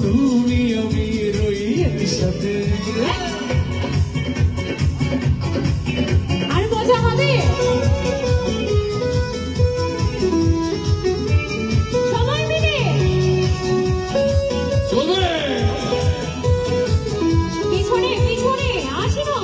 তুমি আমি রই একসাথে। আর মজা হবে। সবাই মিলে চলবে। পিছনে পিছনে আসি না।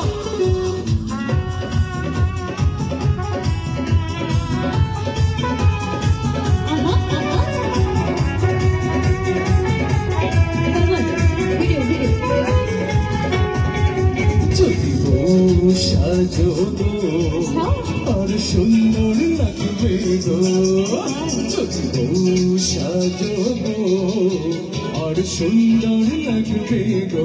সাজো আর সুন্দর লাগবে গো, যদি সাজো আর সুন্দর লাগবে গো।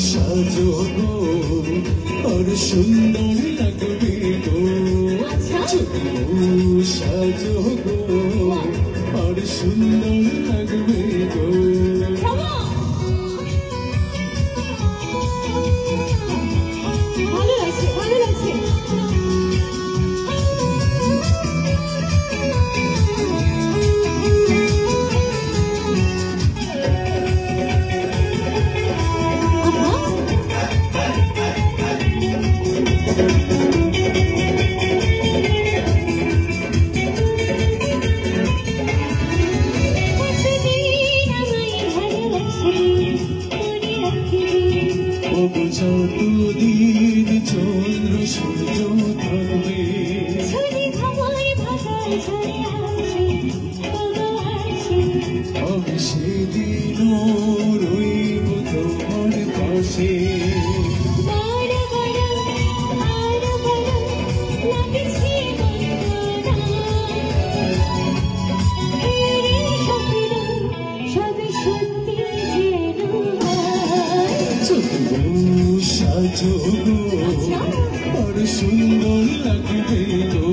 সাজো আর সুন্দর লাগবে গো, যদি সাজো আর সুন্দর লাগবে গো। ভালো লাগছে ভালো লাগছে। যতদিন চন্দ্র সূর্য থাকবে আমি সেদিনও রইব তোমার পাশে। সাজো আর সুন্দর লাগবে গো,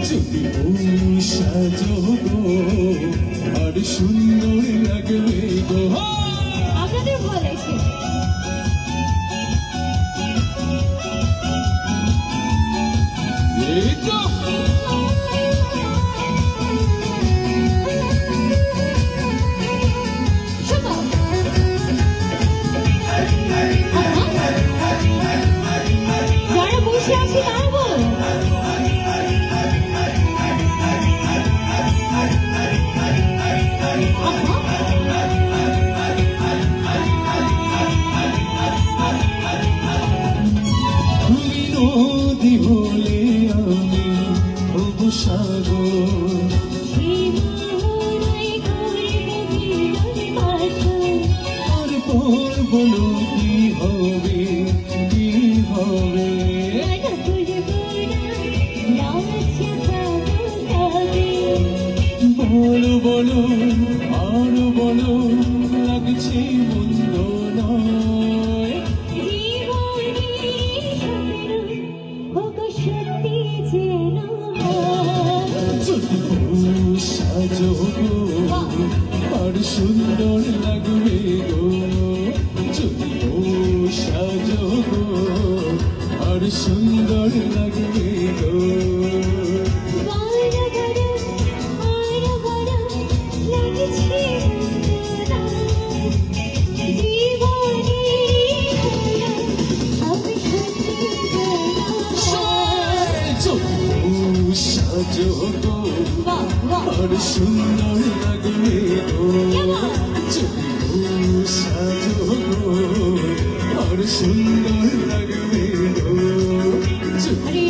যদি সাজো আর সুন্দর লাগবে গো। আপনাদের ভালো লাগছে। নদী হলে আমি হব সাগর, আর পর্ব কি হবে কি হবে। বলো বলো আর বলো লাগছে মন্দ নয়, সাজো আর সুন্দর লাগবে গো, যদি সাজো আর সুন্দর লাগবে গো। সাজো আর সুন্দর লাগবে গো, যদি সাজো আর সুন্দর লাগবে গো, যদি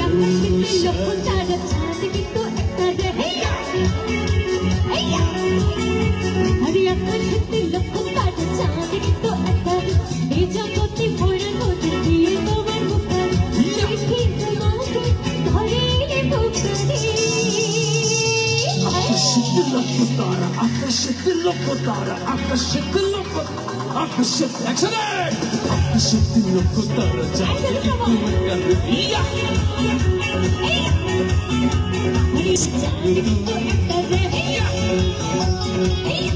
Hey!